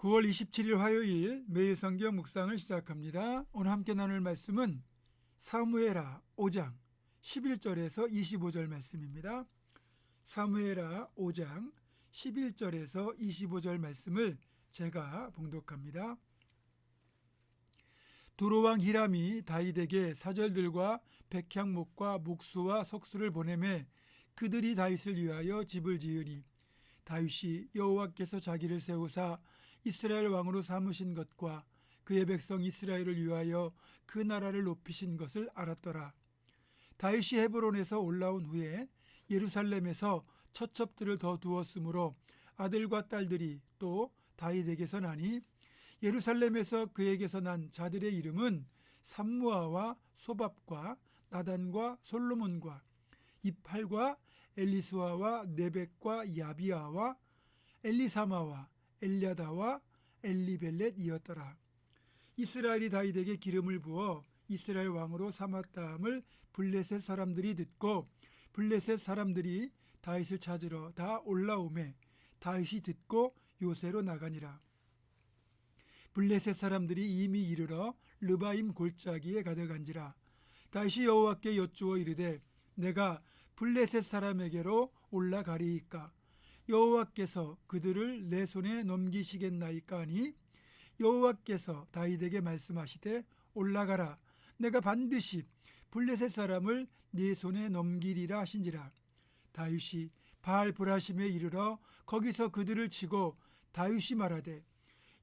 9월 27일 화요일 매일 성경 묵상을 시작합니다. 오늘 함께 나눌 말씀은 사무엘하 5장 11절에서 25절 말씀입니다. 사무엘하 5장 11절에서 25절 말씀을 제가 봉독합니다. 두로왕 히람이 다윗에게 사절들과 백향목과 목수와 석수를 보내매 그들이 다윗을 위하여 집을 지으니 다윗이 여호와께서 자기를 세우사 이스라엘 왕으로 삼으신 것과 그의 백성 이스라엘을 위하여 그 나라를 높이신 것을 알았더라. 다윗이 헤브론에서 올라온 후에 예루살렘에서 처첩들을 더 두었으므로 아들과 딸들이 또 다윗에게서 나니 예루살렘에서 그에게서 난 자들의 이름은 삼무아와 소밥과 나단과 솔로몬과 이팔과 엘리수아와 네벡과 야비아와 엘리사마와 엘랴다와 엘리벨렛이었더라. 이스라엘이 다윗에게 기름을 부어 이스라엘 왕으로 삼았다함을 블레셋 사람들이 듣고 블레셋 사람들이 다윗을 찾으러 다 올라오매 다윗이 듣고 요새로 나가니라. 블레셋 사람들이 이미 이르러 르바임 골짜기에 가득한지라. 다윗이 여호와께 여쭈어 이르되 내가 블레셋 사람에게로 올라가리이까 여호와께서 그들을 내 손에 넘기시겠나이까 하니 여호와께서 다윗에게 말씀하시되 올라가라 내가 반드시 블레셋 사람을 네 손에 넘기리라 하신지라. 다윗이 바알브라심에 이르러 거기서 그들을 치고 다윗이 말하되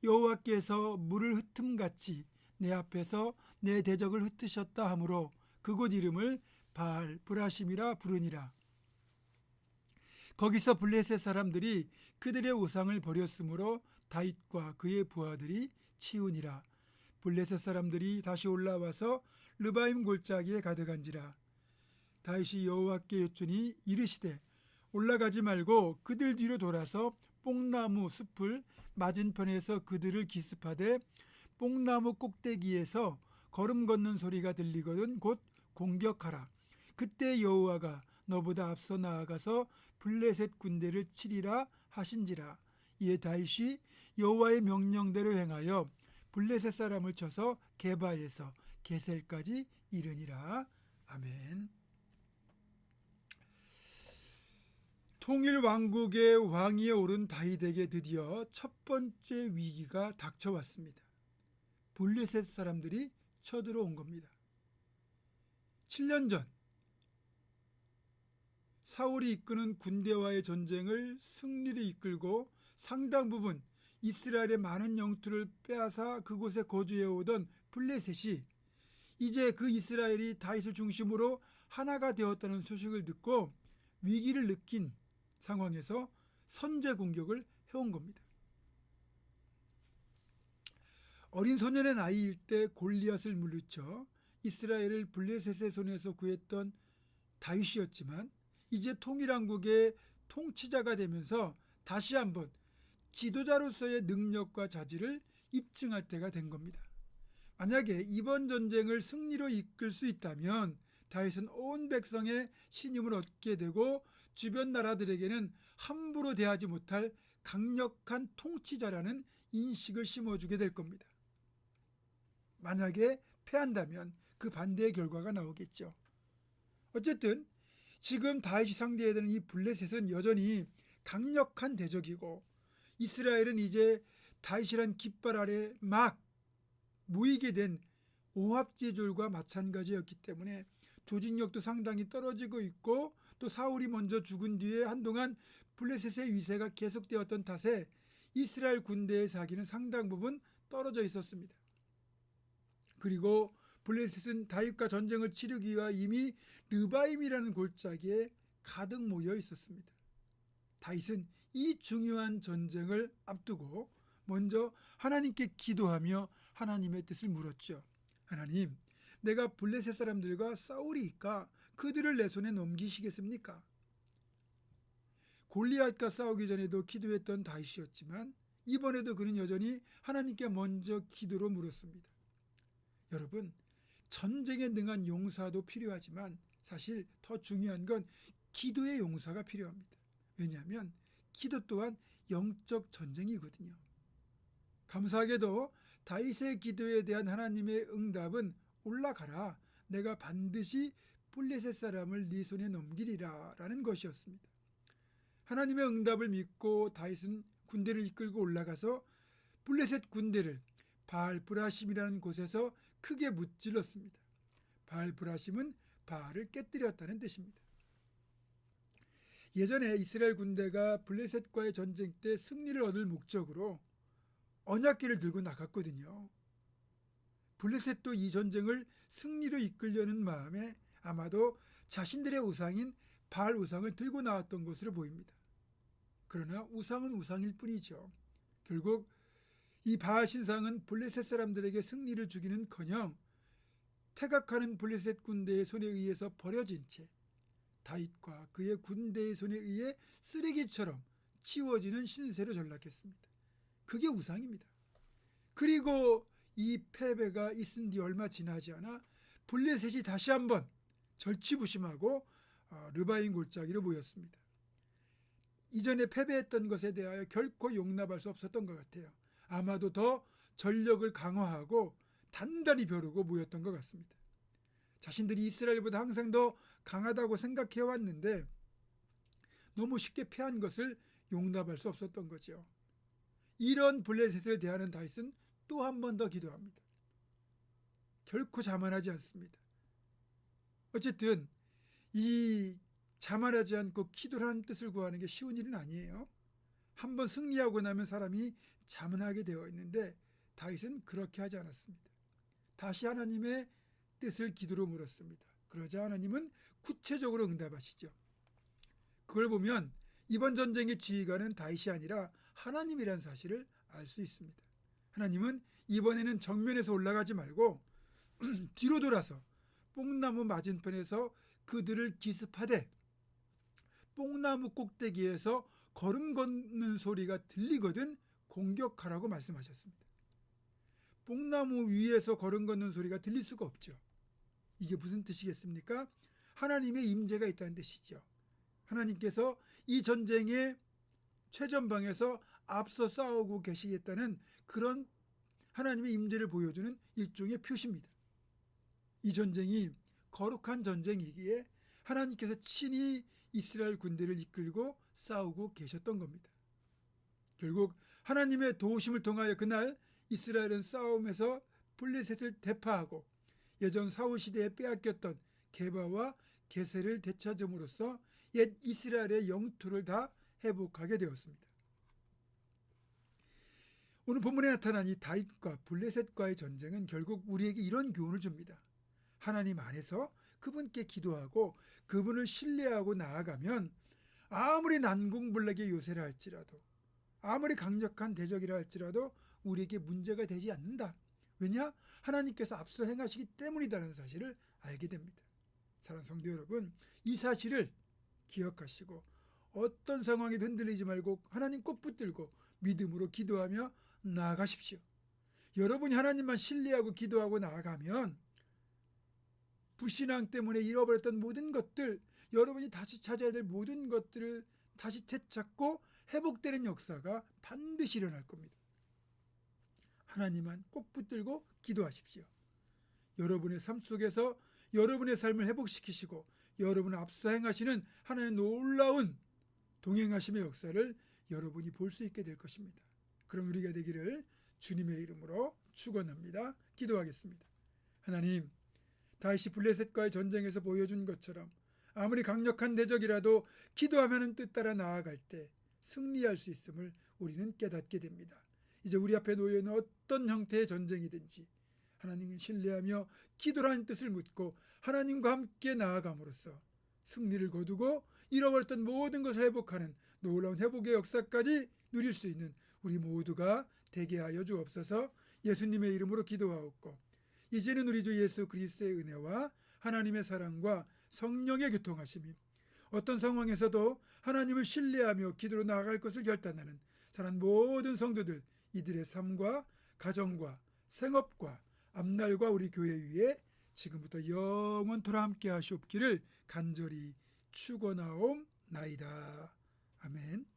여호와께서 물을 흩음같이 내 앞에서 내 대적을 흩으셨다 하므로 그곳 이름을 바알브라심이라 부르니라. 거기서 블레셋 사람들이 그들의 우상을 버렸으므로 다윗과 그의 부하들이 치우니라. 블레셋 사람들이 다시 올라와서 르바임 골짜기에 가득한지라. 다윗이 여호와께 여쭈니 이르시되 올라가지 말고 그들 뒤로 돌아서 뽕나무 숲을 맞은편에서 그들을 기습하되 뽕나무 꼭대기에서 걸음 걷는 소리가 들리거든 곧 공격하라. 그때 여호와가 너보다 앞서 나아가서 블레셋 군대를 치리라 하신지라. 이에 다윗이 여호와의 명령대로 행하여 블레셋 사람을 쳐서 게바에서 게셀까지 이르니라. 아멘. 통일 왕국의 왕위에 오른 다윗에게 드디어 첫 번째 위기가 닥쳐왔습니다. 블레셋 사람들이 쳐들어온 겁니다. 7년 전 사울이 이끄는 군대와의 전쟁을 승리를 이끌고 상당 부분 이스라엘의 많은 영토를 빼앗아 그곳에 거주해오던 블레셋이 이제 그 이스라엘이 다윗을 중심으로 하나가 되었다는 소식을 듣고 위기를 느낀 상황에서 선제 공격을 해온 겁니다. 어린 소년의 나이일 때 골리앗을 물리쳐 이스라엘을 블레셋의 손에서 구했던 다윗이었지만 이제 통일왕국의 통치자가 되면서 다시 한번 지도자로서의 능력과 자질을 입증할 때가 된 겁니다. 만약에 이번 전쟁을 승리로 이끌 수 있다면 다윗은 온 백성의 신임을 얻게 되고 주변 나라들에게는 함부로 대하지 못할 강력한 통치자라는 인식을 심어주게 될 겁니다. 만약에 패한다면 그 반대의 결과가 나오겠죠. 어쨌든 지금 다윗이 상대해야 되는 이 블레셋은 여전히 강력한 대적이고 이스라엘은 이제 다윗이란 깃발 아래 막 모이게 된 오합지졸과 마찬가지였기 때문에 조직력도 상당히 떨어지고 있고 또 사울이 먼저 죽은 뒤에 한동안 블레셋의 위세가 계속되었던 탓에 이스라엘 군대의 사기는 상당 부분 떨어져 있었습니다. 그리고 블레셋은 다윗과 전쟁을 치르기 위해 이미 르바임이라는 골짜기에 가득 모여 있었습니다. 다윗은 이 중요한 전쟁을 앞두고 먼저 하나님께 기도하며 하나님의 뜻을 물었죠. 하나님, 내가 블레셋 사람들과 싸우리이까 그들을 내 손에 넘기시겠습니까? 골리앗과 싸우기 전에도 기도했던 다윗이었지만 이번에도 그는 여전히 하나님께 먼저 기도로 물었습니다. 여러분, 전쟁에 능한 용사도 필요하지만 사실 더 중요한 건 기도의 용사가 필요합니다. 왜냐하면 기도 또한 영적 전쟁이거든요. 감사하게도 다윗의 기도에 대한 하나님의 응답은 올라가라. 내가 반드시 블레셋 사람을 네 손에 넘기리라 라는 것이었습니다. 하나님의 응답을 믿고 다윗은 군대를 이끌고 올라가서 블레셋 군대를 바알브라심이라는 곳에서 크게 무찔렀습니다. 바알브라심은 바알을 깨뜨렸다는 뜻입니다. 예전에 이스라엘 군대가 블레셋과의 전쟁 때 승리를 얻을 목적으로 언약궤를 들고 나갔거든요. 블레셋도 이 전쟁을 승리로 이끌려는 마음에 아마도 자신들의 우상인 바알 우상을 들고 나왔던 것으로 보입니다. 그러나 우상은 우상일 뿐이죠. 결국 이 바알 신상은 블레셋 사람들에게 승리를 주기는커녕 태각하는 블레셋 군대의 손에 의해서 버려진 채 다윗과 그의 군대의 손에 의해 쓰레기처럼 치워지는 신세로 전락했습니다. 그게 우상입니다. 그리고 이 패배가 있은 뒤 얼마 지나지 않아 블레셋이 다시 한번 절치부심하고 르바임 골짜기로 모였습니다. 이전에 패배했던 것에 대하여 결코 용납할 수 없었던 것 같아요. 아마도 더 전력을 강화하고 단단히 벼르고 모였던 것 같습니다. 자신들이 이스라엘보다 항상 더 강하다고 생각해왔는데 너무 쉽게 패한 것을 용납할 수 없었던 거죠. 이런 블레셋을 대하는 다윗은 또 한 번 더 기도합니다. 결코 자만하지 않습니다. 어쨌든 이 자만하지 않고 기도라는 뜻을 구하는 게 쉬운 일은 아니에요. 한번 승리하고 나면 사람이 자만하게 되어 있는데 다윗은 그렇게 하지 않았습니다. 다시 하나님의 뜻을 기도로 물었습니다. 그러자 하나님은 구체적으로 응답하시죠. 그걸 보면 이번 전쟁의 지휘관은 다윗이 아니라 하나님이라는 사실을 알 수 있습니다. 하나님은 이번에는 정면에서 올라가지 말고 뒤로 돌아서 뽕나무 맞은편에서 그들을 기습하되 뽕나무 꼭대기에서 걸음 걷는 소리가 들리거든 공격하라고 말씀하셨습니다. 뽕나무 위에서 걸음 걷는 소리가 들릴 수가 없죠. 이게 무슨 뜻이겠습니까? 하나님의 임재가 있다는 뜻이죠. 하나님께서 이 전쟁의 최전방에서 앞서 싸우고 계시겠다는 그런 하나님의 임재를 보여주는 일종의 표시입니다. 이 전쟁이 거룩한 전쟁이기에 하나님께서 친히 이스라엘 군대를 이끌고 싸우고 계셨던 겁니다. 결국 하나님의 도우심을 통하여 그날 이스라엘은 싸움에서 블레셋을 대파하고 예전 사울 시대에 빼앗겼던 게바와 게셀을 되찾음으로써 옛 이스라엘의 영토를 다 회복하게 되었습니다. 오늘 본문에 나타난 이 다윗과 블레셋과의 전쟁은 결국 우리에게 이런 교훈을 줍니다. 하나님 안에서 그분께 기도하고 그분을 신뢰하고 나아가면 아무리 난공불락의 요새라 할지라도 아무리 강력한 대적이라 할지라도 우리에게 문제가 되지 않는다. 왜냐? 하나님께서 앞서 행하시기 때문이라는 사실을 알게 됩니다. 사랑하는 성도 여러분, 이 사실을 기억하시고 어떤 상황에 흔들리지 말고 하나님 꼭 붙들고 믿음으로 기도하며 나아가십시오. 여러분이 하나님만 신뢰하고 기도하고 나아가면 불신앙 때문에 잃어버렸던 모든 것들, 여러분이 다시 찾아야 될 모든 것들을 다시 되찾고 회복되는 역사가 반드시 일어날 겁니다. 하나님만 꼭 붙들고 기도하십시오. 여러분의 삶 속에서 여러분의 삶을 회복시키시고 여러분 앞서 행하시는 하나님의 놀라운 동행하심의 역사를 여러분이 볼 수 있게 될 것입니다. 그럼 우리가 되기를 주님의 이름으로 축원합니다. 기도하겠습니다. 하나님, 다윗이 블레셋과의 전쟁에서 보여준 것처럼 아무리 강력한 대적이라도 기도하면 뜻 따라 나아갈 때 승리할 수 있음을 우리는 깨닫게 됩니다. 이제 우리 앞에 놓여있는 어떤 형태의 전쟁이든지 하나님을 신뢰하며 기도라는 뜻을 묻고 하나님과 함께 나아감으로써 승리를 거두고 잃어버렸던 모든 것을 회복하는 놀라운 회복의 역사까지 누릴 수 있는 우리 모두가 되게 하여 주옵소서. 예수님의 이름으로 기도하옵고 이제는 우리 주 예수 그리스도의 은혜와 하나님의 사랑과 성령의 교통하심이 어떤 상황에서도 하나님을 신뢰하며 기도로 나아갈 것을 결단하는 사랑하는 모든 성도들, 이들의 삶과 가정과 생업과 앞날과 우리 교회 위에 지금부터 영원토록 함께 하시옵기를 간절히 축원하옵나이다. 아멘.